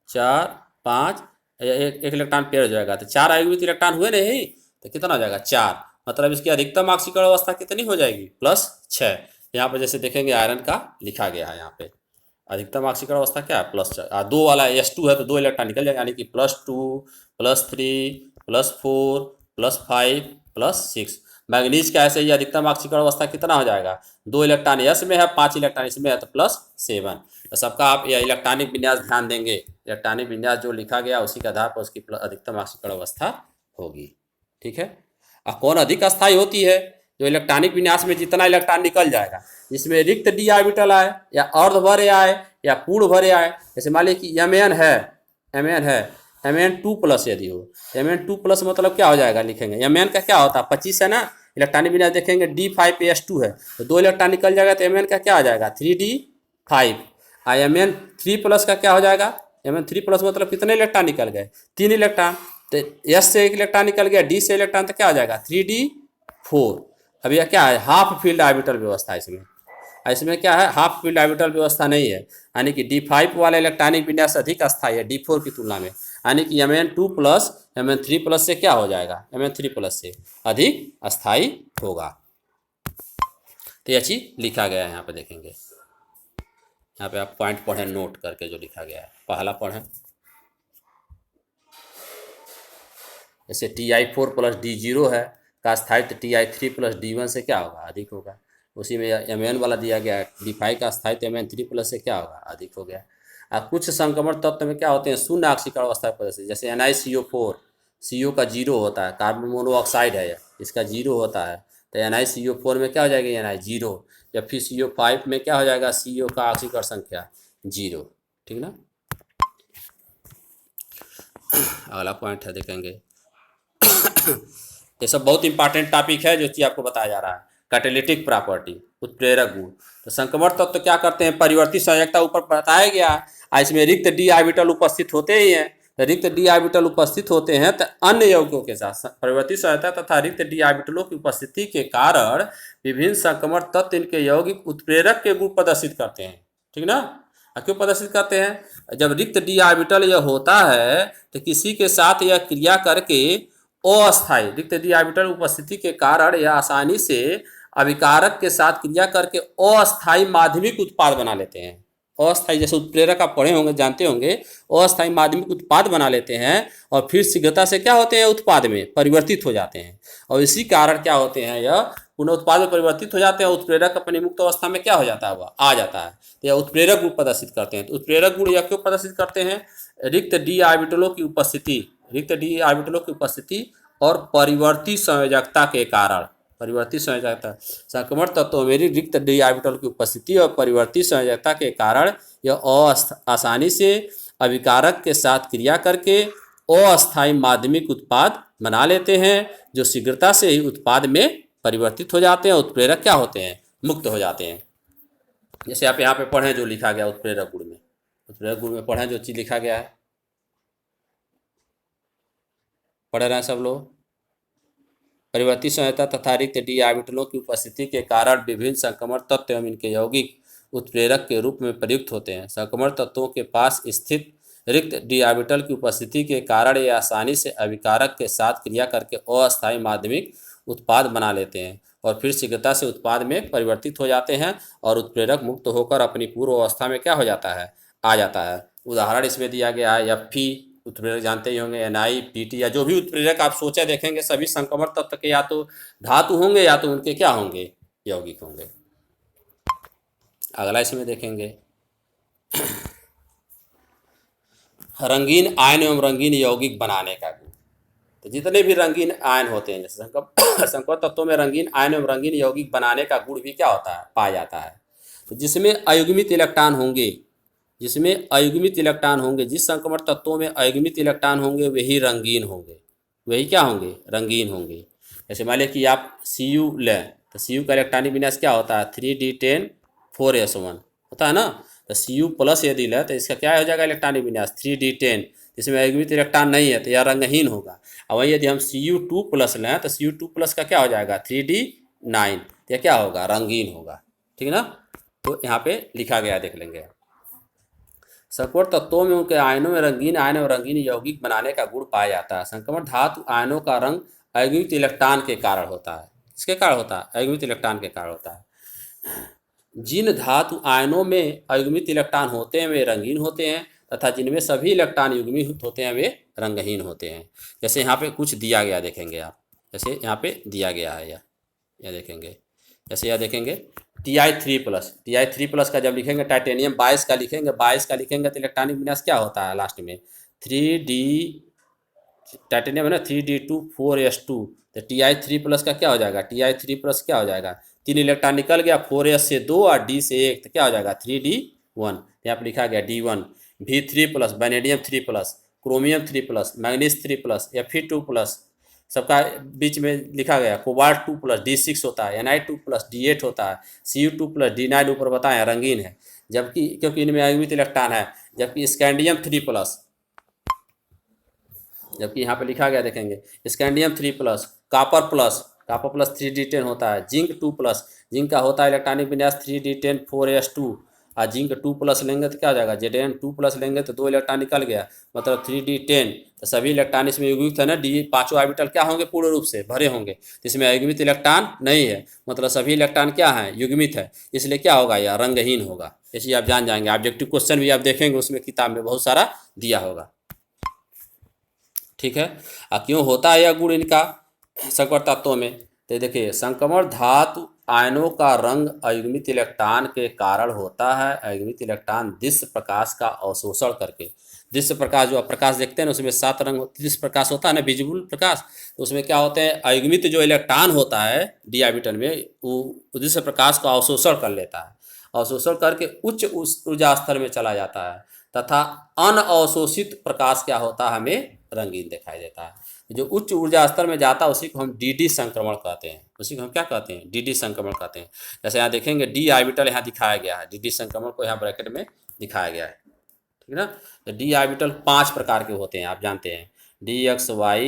4 5, एक इलेक्ट्रॉन पेयर हो जाएगा, तो 4 अयुग्मित इलेक्ट्रॉन हुए नहीं, तो कितना हो जाएगा 4, मतलब इसकी अधिकतम ऑक्सीकरण अवस्था कितनी हो जाएगी +6। यहाँ पर जैसे देखेंगे आयरन का लिखा गया है, यहाँ पे अधिकतम ऑक्सीकरण अवस्था क्या है +6, 2 वाला S2 है तो 2 इलेक्ट्रॉन निकल जाएगा, यानी कि +2 +3 +4 +5 +6। मैग्नीज का ऐसे ही अधिकतम ऑक्सीकरण अवस्था कितना हो जाएगा, 2 इलेक्ट्रॉन एस में है, 5 इलेक्ट्रॉन इसमें है, तो +7। तो सबका आप यह इलेक्ट्रॉनिक विन्यास ध्यान देंगे, इलेक्ट्रॉनिक विन्यास जो लिखा गया उसी के आधार पर उसकी अधिकतम ऑक्सीकरण अवस्था होगी। ठीक है, और कौन अधिक अस्थायी होती है, जो इलेक्ट्रॉनिक विन्यास में जितना इलेक्ट्रॉन निकल जाएगा, जिसमें रिक्त डी ऑर्बिटल आए या अर्ध भरे आए या पूर्ण भरे आए। जैसे मान लीजिए कि Mn है Mn2+ यदि हो, Mn2+ मतलब क्या हो जाएगा लिखेंगे, Mn का क्या होता है 25 है ना, इलेक्ट्रॉनिक विन्यास देखेंगे D5s2 है तो 2 इलेक्ट्रॉन निकल जाएगा, तो Mn का क्या हो जाएगा 3d5। Mn3+ का क्या हो जाएगा, Mn3+ मतलब कितने इलेक्ट्रॉन निकल गए 3 इलेक्ट्रॉन, तो S से 1 इलेक्ट्रॉन निकल गया, D से इलेक्ट्रॉन, तो क्या हो जाएगा 3d4। अब यह क्या है हाफ फील्ड ऑर्बिटल व्यवस्था, इसमें क्या है हाफ फील्ड ऑर्बिटल व्यवस्था नहीं है, यानी कि D5 वाला इलेक्ट्रॉनिक विन्यास अधिक अस्थायी है D4 की तुलना में, यानी कि Mn2+ Mn3+ से क्या हो जाएगा Mn3+ से अधिक अस्थायी होगा। तो यह चीज़ लिखा गया है यहाँ पे देखेंगे। यहाँ पे आप पॉइंट पढ़ें नोट करके जो लिखा गया है। पहला पढ़ें, जैसे Ti4+D0 है का स्थायित्व Ti3+D1 से क्या होगा, अधिक होगा। उसी में Mn वाला दिया गया है, D5 का स्थायित्व Mn3+ से क्या होगा, अधिक हो गया। अब कुछ संक्रमण तत्व में क्या होते हैं, शून्य ऑक्सीकरण अवस्था प्रदर्शित, जैसे NiCO4, CO का 0 होता है, कार्बन मोनोऑक्साइड है इसका 0 होता है, तो NiCO4 में क्या हो जाएगा, Ni 0, या फिर CO5 में क्या हो जाएगा, CO का ऑक्सीकरण संख्या 0, ठीक ना। अगला पॉइंट है देखेंगे, ये सब बहुत इंपॉर्टेंट टॉपिक है जो चीज़ आपको बताया जा रहा है। कैटालिटिक प्रॉपर्टी, उत्प्रेरक गुण। तो संक्रमण तत्व तो क्या करते हैं, परिवर्ती संयोजकता ऊपर बताया गया, इसमें रिक्त डी ऑर्बिटल उपस्थित होते ही हैं। तो रिक्त डी ऑर्बिटल उपस्थित होते हैं तो अन्य यौगिकों के साथ परिवर्ती संयोजकता तथा रिक्त डी ऑर्बिटलों की उपस्थिति के कारण विभिन्न संक्रमण तत्व इनके यौगिक उत्प्रेरक के गुण प्रदर्शित करते हैं, ठीक ना। क्यों प्रदर्शित करते हैं, जब रिक्त डी ऑर्बिटल यह होता है तो किसी के साथ यह क्रिया करके अस्थायी रिक्त डी ऑर्बिटल उपस्थिति के कारण यह आसानी से अभिकारक के साथ क्रिया करके अस्थायी माध्यमिक उत्पाद बना लेते हैं। अस्थायी जैसे उत्प्रेरक आप पढ़े होंगे, जानते होंगे, अस्थायी माध्यमिक उत्पाद बना लेते हैं और फिर शीघ्रता से क्या होते हैं, उत्पाद में परिवर्तित हो जाते हैं। और इसी कारण क्या होते हैं, यह पुनः उत्पाद में परिवर्तित हो जाते हैं। उत्प्रेरक अपनी मुक्त अवस्था में क्या हो जाता है, वह आ जाता है। तो यह उत्प्रेरक गुण प्रदर्शित करते हैं। तो उत्प्रेरक गुण यह क्यों प्रदर्शित करते हैं, रिक्त डी ऑर्बिटलों की उपस्थिति, रिक्त डी ऑर्बिटलों की उपस्थिति और परिवर्ती संयोजकता के कारण, परिवर्ती संयोजकता संक्रमण तत्वों में रिक्त डी ऑर्बिटल की उपस्थिति और परिवर्ती संयोजकता के कारण यह आसानी से अभिकारक के साथ क्रिया करके अस्थायी माध्यमिक उत्पाद बना लेते हैं, जो शीघ्रता से ही उत्पाद में परिवर्तित हो जाते हैं। उत्प्रेरक क्या होते हैं, मुक्त हो जाते हैं। जैसे आप यहाँ पे पढ़ें जो लिखा गया उत्प्रेरक गुण में, उत्प्रेरक गुण में पढ़ें जो चीज़ लिखा गया है, पढ़ रहे हैं सब लोग। परिवर्ती संयोजकता तथा रिक्त डी ऑर्बिटलों की उपस्थिति के कारण विभिन्न संक्रमण तत्व एवं इनके यौगिक उत्प्रेरक के रूप में प्रयुक्त होते हैं। संक्रमण तत्वों के पास स्थित रिक्त डी ऑर्बिटल की उपस्थिति के कारण ये आसानी से अभिकारक के साथ क्रिया करके अस्थायी माध्यमिक उत्पाद बना लेते हैं और फिर शीघ्रता से उत्पाद में परिवर्तित हो जाते हैं और उत्प्रेरक मुक्त होकर अपनी पूर्व अवस्था में क्या हो जाता है, आ जाता है। उदाहरण इसमें दिया गया है Fe उत्प्रेरक जानते ही होंगे, Ni, Pt या जो भी उत्प्रेरक आप सोचे देखेंगे सभी संक्रमण तत्व के या तो धातु होंगे या तो उनके क्या होंगे, यौगिक होंगे। अगला इसमें देखेंगे रंगीन आयन एवं रंगीन यौगिक बनाने का गुण। तो जितने भी रंगीन आयन होते हैं, जैसे संक्रमण तत्वों में रंगीन आयन एवं रंगीन यौगिक बनाने का गुण भी क्या होता है, पाया जाता है। तो जिसमें अयुग्मित इलेक्ट्रॉन होंगे, जिसमें अयुग्मित इलेक्ट्रॉन होंगे, जिस संक्रमण तत्वों में अयुग्मित इलेक्ट्रॉन होंगे वही रंगीन होंगे, वही क्या होंगे, रंगीन होंगे। जैसे मान लें कि आप Cu लें तो Cu का इलेक्ट्रॉनिक विन्यास क्या होता है, 3d10 4s1 होता है ना। तो Cu+ यदि लें तो इसका क्या हो जाएगा, इलेक्ट्रॉनिक विन्यास 3d10, इसमें अयुग्मित इलेक्ट्रॉन नहीं है तो यह रंगहीन होगा। और वही यदि हम Cu2+ लें तो Cu2+ का क्या हो जाएगा, 3d9, तो यह क्या होगा, रंगीन होगा, ठीक ना। तो यहाँ पे लिखा गया देख लेंगे। संक्रमण तत्वों में उनके आयनों में रंगीन आयन और रंगीन यौगिक बनाने का गुण पाया जाता है। संक्रमण धातु आयनों का रंग अयुग्मित इलेक्ट्रॉन के कारण होता है। किसके कारण होता है, अयुग्मित इलेक्ट्रॉन के कारण होता है। जिन धातु आयनों में अयुग्मित इलेक्ट्रॉन होते हैं वे रंगीन होते हैं तथा जिनमें सभी इलेक्ट्रॉन युग्मित होते हैं वे रंगहीन होते हैं। जैसे यहाँ पे कुछ दिया गया देखेंगे आप, जैसे यहाँ पे दिया गया है यह देखेंगे, जैसे यह देखेंगे Ti3+ का जब लिखेंगे टाइटेनियम 22 का लिखेंगे, 22 का लिखेंगे तो इलेक्ट्रॉनिक विन्यास क्या होता है लास्ट में 3d, टाइटेनियम है ना 3d2 4s2, तो Ti3+ का क्या हो जाएगा, Ti3+ क्या हो जाएगा, 3 इलेक्ट्रॉन निकल गया, 4s से 2 और d से 1, तो क्या हो जाएगा 3d1। यहाँ पर लिखा गया d1। V3+, vanadium 3+, chromium 3+, manganese 3+, Fe2+, सबका बीच में लिखा गया। कोबाल्ट 2+ D6 होता है, Ni2+ D8 होता है, Cu2+ D9 ऊपर बताएं रंगीन है, जबकि क्योंकि इनमें अयुग्मित इलेक्ट्रॉन है। जबकि स्कैंडियम 3+, जबकि यहाँ पे लिखा गया देखेंगे स्कैंडियम 3+, कापर+ 3d10 होता है, जिंक 2+, जिंक का होता है इलेक्ट्रॉनिक विन्यास 3d10 4s2, और जिंक 2+ लेंगे तो क्या हो जाएगा, Zn2+ लेंगे तो 2 इलेक्ट्रॉन निकल गया, मतलब 3d10। तो सभी इलेक्ट्रॉन इसमें युग्मित है ना, डी पांचों ऑर्बिटल क्या होंगे, पूर्ण रूप से भरे होंगे। तो इसमें अयुग्मित इलेक्ट्रॉन नहीं है, मतलब सभी इलेक्ट्रॉन क्या है, युग्मित है, इसलिए क्या होगा, यह रंगहीन होगा। ऐसे आप जान जाएंगे, ऑब्जेक्टिव क्वेश्चन भी आप देखेंगे उसमें किताब में बहुत सारा दिया होगा। ठीक है। क्यों होता है यह गुण इनका संकर तत्वों में, तो देखिए संक्रमण धातु आयनों का रंग अयुग्मित इलेक्ट्रॉन के कारण होता है। अयुग्मित इलेक्ट्रॉन दृश्य प्रकाश का अवशोषण करके, दृश्य प्रकाश जो आप प्रकाश देखते हैं ना उसमें 7 रंग दृश्य प्रकाश होता है ना, विजिबल प्रकाश, तो उसमें क्या होते हैं, अयुग्मित जो इलेक्ट्रॉन होता है डी ऑर्बिटल में वो दृश्य प्रकाश का अवशोषण कर लेता है, अवशोषण करके उच्च ऊर्जा स्तर में चला जाता है, तथा अनअवशोषित प्रकाश क्या होता है, हमें रंगीन दिखाई देता है। जो उच्च ऊर्जा स्तर में जाता है उसी को हम डी संक्रमण कहते हैं, उसी को हम क्या कहते हैं, डी संक्रमण कहते हैं। जैसे यहाँ देखेंगे डी ऑर्बिटल यहाँ दिखाया गया है, डी संक्रमण को यहाँ ब्रैकेट में दिखाया गया है, ठीक है ना। तो डी ऑर्बिटल 5 प्रकार के होते हैं, आप जानते हैं, DXY,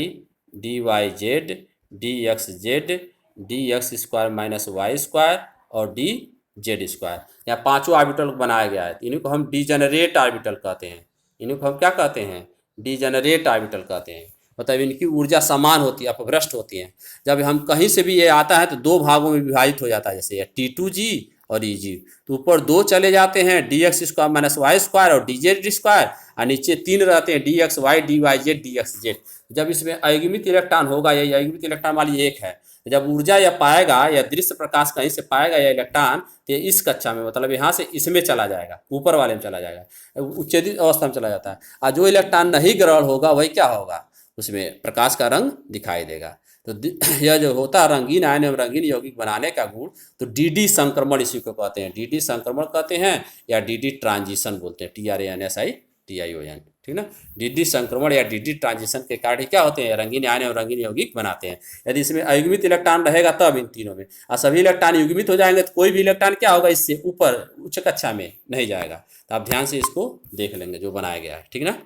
DYZ, DXZ, DX² - Y² और DZ²। यहाँ पांचों ऑर्बिटल को बनाया गया है, इन्हीं को हम डीजेनरेट ऑर्बिटल कहते हैं, इन्हीं को हम क्या कहते हैं, डीजेनरेट ऑर्बिटल कहते हैं। मतलब इनकी ऊर्जा समान होती है, अपभ्रष्ट होती है। जब हम कहीं से भी ये आता है तो 2 भागों में विभाजित हो जाता है, जैसे ये T2G और EG, तो ऊपर 2 चले जाते हैं, DX² - Y² और DZ², और नीचे 3 रहते हैं, DXY, DYZ, DXZ। जब इसमें अयुग्मित इलेक्ट्रॉन होगा, यही अयुग्मित इलेक्ट्रॉन वाली एक है, जब ऊर्जा यह पाएगा या दृश्य प्रकाश कहीं से पाएगा यह इलेक्ट्रॉन, तो इस कक्षा में मतलब यहाँ से इसमें चला जाएगा, ऊपर वाले में चला जाएगा, उच्चेदित अवस्था में चला जाता है। और जो इलेक्ट्रॉन नहीं ग्रहण होगा वही क्या होगा, उसमें प्रकाश का रंग दिखाई देगा। तो यह जो होता है रंगीन आयन एवं रंगीन यौगिक बनाने का गुण, तो डी संक्रमण इसी को कहते हैं, डी संक्रमण कहते हैं या डी ट्रांजिशन बोलते हैं, TRANSITION, ठीक ना। डी संक्रमण या डी ट्रांजिशन के कारण क्या होते हैं, रंगीन आयन एवं रंगीन यौगिक बनाते हैं। यदि इसमें अयुग्मित इलेक्ट्रॉन रहेगा तब इन तीनों में, और सभी इलेक्ट्रॉन युग्मित हो जाएंगे तो कोई भी इलेक्ट्रॉन क्या होगा, इससे ऊपर उच्च कक्षा में नहीं जाएगा। तो आप ध्यान से इसको देख लेंगे जो बनाया गया है, ठीक ना।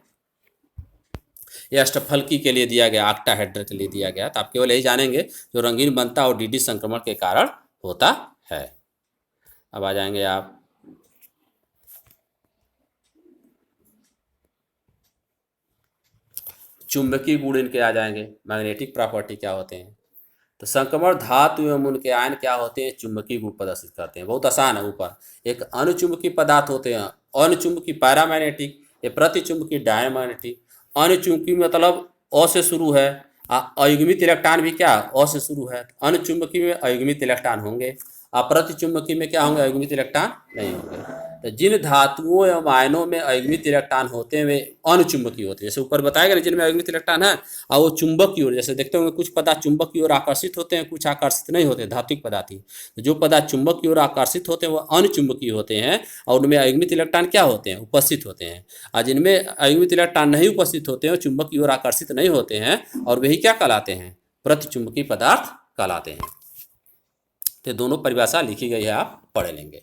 ये अष्टफलकी के लिए दिया गया, ऑक्टाहेड्रल के लिए दिया गया, तो आप केवल यही जानेंगे जो रंगीन बनता है वो डी संक्रमण के कारण होता है। अब आ जाएंगे आप चुंबकीय गुण इनके आ जाएंगे, मैग्नेटिक प्रॉपर्टी क्या होते हैं। तो संक्रमण धातु एवं उनके आयन क्या होते हैं, चुंबकीय गुण प्रदर्शित करते हैं। बहुत आसान है। ऊपर एक अनुचुंबकीय पदार्थ होते हैं, अनुचुंबकीय पैरामैग्नेटिक, ये प्रतिचुंबकीय डायमैग्नेटिक। अनुचुंबकीय मतलब अ से शुरू है, अयुग्मित इलेक्ट्रॉन भी क्या अ से शुरू है। अनुचुंबकीय में अयुग्मित इलेक्ट्रॉन होंगे, प्रतिचुंबकीय में क्या होंगे, अयुग्मित इलेक्ट्रॉन नहीं होंगे। तो जिन धातुओं एवं आयनों में अयुग्मित इलेक्ट्रॉन होते हैं वे अनुचुंबकीय होते हैं। जैसे ऊपर बताया गया जिनमें अयुग्मित इलेक्ट्रॉन है और वो चुंबक की ओर, जैसे देखते होंगे कुछ पदार्थ चुंबक की ओर आकर्षित होते हैं, कुछ आकर्षित नहीं होते, धात्विक पदार्थ ही। तो जो पदार्थ चुंबक की ओर आकर्षित होते हैं वो अनुचुंबकीय होते हैं, और उनमें अयुग्मित इलेक्ट्रॉन क्या होते हैं, उपस्थित होते हैं। और जिनमें अयुग्मित इलेक्ट्रॉन नहीं उपस्थित होते हैं, चुंबक की ओर आकर्षित नहीं होते हैं, और वही क्या कहलाते हैं, प्रतिचुंबकीय पदार्थ कहलाते हैं। तो दोनों परिभाषा लिखी गई है, आप पढ़ लेंगे,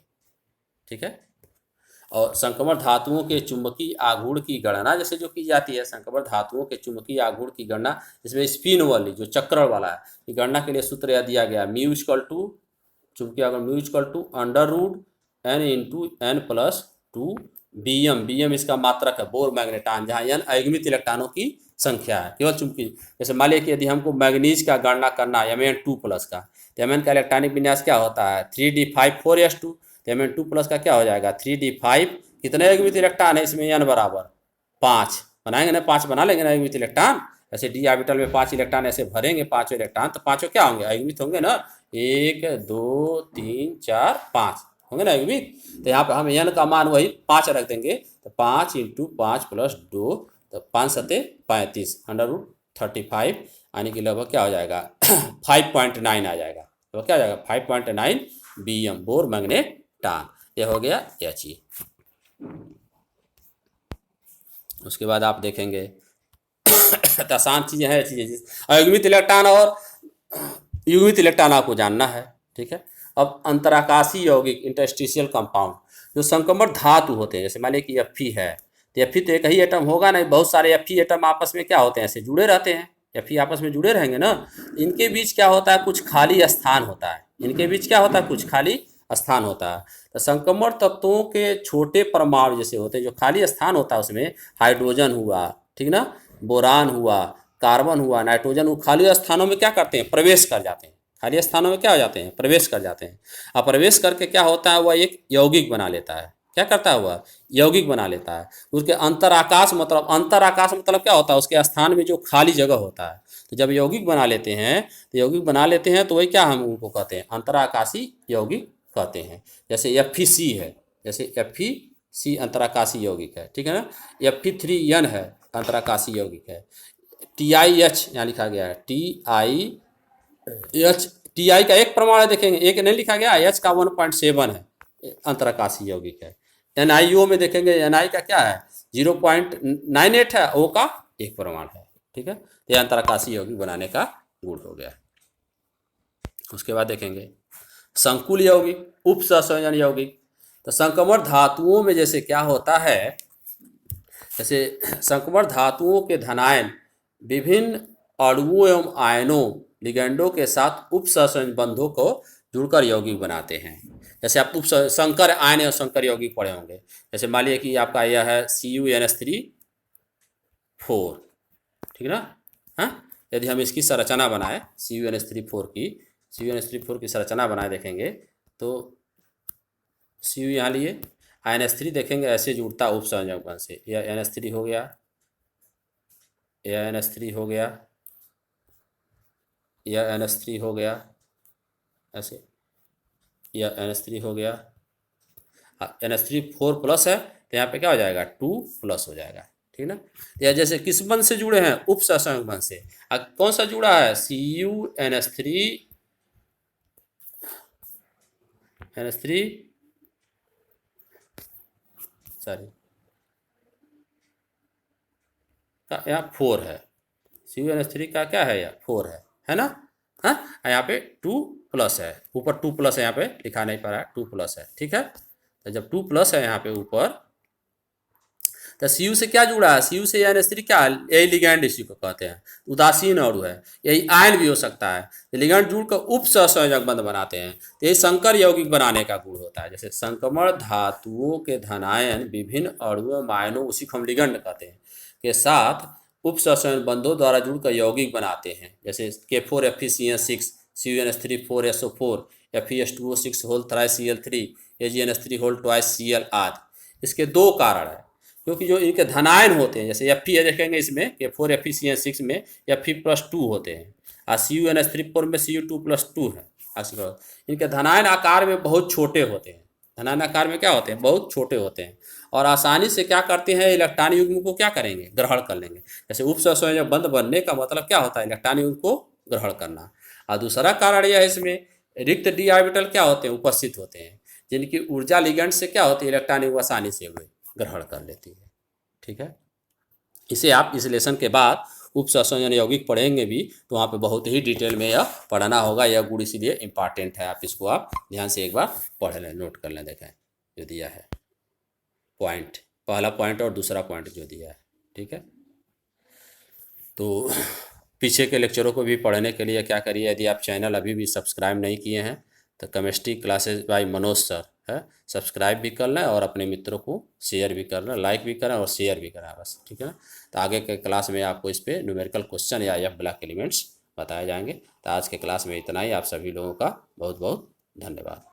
ठीक है। और संक्रमण धातुओं के चुंबकीय आघूर्ण की गणना जैसे जो की जाती है, संक्रमण धातुओं के चुंबकीय आघूर्ण की गणना, इसमें स्पिन वाली जो चक्र वाला है, की गणना के लिए सूत्र यह दिया गया, μ चुंबकीय आघूर्ण μ √n n + 2 Bm। Bm इसका मात्रक है, बोर मैग्नेटान, जहाँ n अयुग्मित इलेक्ट्रॉनों की संख्या है, केवल चुंबकीय। जैसे मान लिया कि यदि हमको मैग्नीज का गणना करना है Mn2+ का, तो Mn का इलेक्ट्रॉनिक विन्यास क्या होता है, 3d5 4s2। तो Mn2+ का क्या हो जाएगा, 3d5, कितने अयुग्मित इलेक्ट्रॉन है इसमें, n बराबर 5 बनाएंगे ना, 5 बना लेंगे ना अयुग्मित इलेक्ट्रॉन। ऐसे डी ऑर्बिटल में 5 इलेक्ट्रॉन ऐसे भरेंगे, 5 इलेक्ट्रॉन, तो 5 क्या होंगे, अयुग्मित होंगे ना, 1 2 3 4 5 होंगे ना अयुग्मित। तो यहाँ पर हम n का मान वही 5 रख देंगे, तो 5 × 5 + 2, तो 5 7 35, √35, यानी कि लगभग क्या हो जाएगा 5.9 आ जाएगा। तो क्या हो जाएगा 5.9 Bm, बोर मैग्नेटान। ये हो गया He। उसके बाद आप देखेंगे तो आसान चीज़ें हैं, चीज़ें अयुग्मित इलेक्ट्रॉन और युग्मित इलेक्ट्रॉन आपको जानना है, ठीक है। अब अंतराकाशीय यौगिक इंटरस्टिशियल कंपाउंड जो संक्रमण धातु होते हैं, जैसे मान लीजिए कि Fe है, तो Fe तो एक ही एटम होगा नहीं, बहुत सारे Fe एटम आपस में क्या होते हैं, ऐसे जुड़े रहते हैं। Fe आपस में जुड़े रहेंगे ना, इनके बीच क्या होता है, कुछ खाली स्थान होता है, इनके बीच क्या होता है, कुछ खाली स्थान होता है। तो संक्रमण तत्वों के छोटे परमाणु जैसे होते हैं, जो खाली स्थान होता है उसमें हाइड्रोजन हुआ, ठीक ना, बोरान हुआ, कार्बन हुआ, नाइट्रोजन हुआ, खाली स्थानों में क्या करते हैं, प्रवेश कर जाते हैं। खाली स्थानों में क्या हो जाते हैं, प्रवेश कर जाते हैं। अब प्रवेश करके क्या होता है, वह एक यौगिक बना लेता है। क्या करता है वह, यौगिक बना लेता है। उसके अंतर आकाश मतलब क्या होता है, उसके स्थान में जो खाली जगह होता है। तो जब यौगिक बना लेते हैं, तो वही क्या हम उनको कहते हैं, अंतराकाशी यौगिक कहते हैं। जैसे FeC है, जैसे FeC अंतराकाशी यौगिक है, ठीक है ना। Fe3N है, अंतराकाशी यौगिक है। TiH यहाँ लिखा गया है, TI का एक प्रमाण है, देखेंगे एक नहीं लिखा गया, H का 1.7 है, अंतराकाशी यौगिक है। NiO में देखेंगे, Ni का क्या है, 0.98 है, O का एक प्रमाण है, ठीक है। यह अंतराकाशी यौगिक बनाने का गुण हो गया। उसके बाद देखेंगे संकुल यौगिक, उप सहसंयोजन यौगिक। तो संक्रमण धातुओं में जैसे क्या होता है, जैसे संक्रमण धातुओं के धनायन विभिन्न अणुओं एवं आयनों लिगेंडों के साथ उप सहसंयोजन बंधों को जुड़कर यौगिक बनाते हैं। जैसे आप संकर आयन और संकर यौगिक पढ़े होंगे। जैसे मान लीजिए कि आपका यह है CuNH3 4, ठीक ना। हाँ, यदि हम इसकी संरचना बनाए CuNH3 4 की संरचना बनाए देखेंगे, तो Cu यहाँ लिए, NH3 देखेंगे ऐसे जुड़ता उप संयोजक बंध से। यह NH3 हो गया, यह NH3 हो गया, यह NH3 हो गया, ऐसे यह NH3 हो गया। NH3 4+ है, तो यहाँ पे क्या हो जाएगा, 2+ हो जाएगा, ठीक ना। या जैसे किस बंध से जुड़े हैं, उप सहसंयोजक बंध से। कौन सा जुड़ा है, NH3 सॉरी का यहाँ 4 है, CuNH3 का क्या है, यह 4 है ना। हाँ, यहाँ पे 2+ है, ऊपर 2+ है, यहाँ पे लिखा नहीं पा रहा है, 2+ है, ठीक है। तो जब 2+ है यहाँ पे ऊपर, तो Cu से क्या जुड़ा है, Cu से NH3 क्या है, यही लिगैंड इसी को कहते हैं, उदासीन अणु है, यही आयन भी हो सकता है। तो लिगैंड जुड़कर उप सहसंयोजक बंध बनाते हैं, तो यही संकर यौगिक बनाने का गुण होता है। जैसे संक्रमण धातुओं के धनायन विभिन्न अणुओं आयनों, उसी को हम लिगैंड कहते हैं, के साथ उप सहसंयोजक बंधों द्वारा जुड़कर यौगिक बनाते हैं। जैसे K4FeCN6, CuNH3 4SO4, FeS2O6 whole thrice Cl3, AgNH3 whole twice Cl आदि। इसके दो कारण हैं, क्योंकि जो इनके धनायन होते हैं, जैसे Fe देखेंगे इसमें K4FeCN6 में Fe+2 होते हैं, और CuNH3 में Cu2+2 है। इनके धनायन आकार में बहुत छोटे होते हैं, धनायन आकार में क्या होते हैं, बहुत छोटे होते हैं, और आसानी से क्या करते हैं, इलेक्ट्रॉन युग्म को क्या करेंगे, ग्रहण कर लेंगे। जैसे उप सहसंयोजक बंध बनने का मतलब क्या होता है, इलेक्ट्रॉन युग्म को ग्रहण करना। और दूसरा कारण यह है, इसमें रिक्त डी ऑर्बिटल क्या होते हैं, उपस्थित होते हैं, जिनकी ऊर्जा लिगेंड से क्या होती है, इलेक्ट्रॉन युग्म आसानी से वे ग्रहण कर लेती है, ठीक है। इसे आप इस लेसन के बाद उप सहसंयोजन यौगिक पढ़ेंगे भी, तो वहाँ पे बहुत ही डिटेल में यह पढ़ना होगा। यह गुण इसीलिए इम्पॉर्टेंट है, आप इसको आप ध्यान से एक बार पढ़ लें, नोट कर लें। देखें जो दिया है पॉइंट, पहला पॉइंट और दूसरा पॉइंट जो दिया है, ठीक है। तो पीछे के लेक्चरों को भी पढ़ने के लिए क्या करिए, यदि आप चैनल अभी भी सब्सक्राइब नहीं किए हैं, तो chemistry classes bye Manoj sir है, सब्सक्राइब भी कर लें और अपने मित्रों को शेयर भी कर लें, लाइक भी करें और शेयर भी करें बस, ठीक है ना। तो आगे के क्लास में आपको इस पर न्यूमेरिकल क्वेश्चन या F ब्लॉक एलिमेंट्स बताए जाएंगे। तो आज के क्लास में इतना ही। आप सभी लोगों का बहुत बहुत धन्यवाद।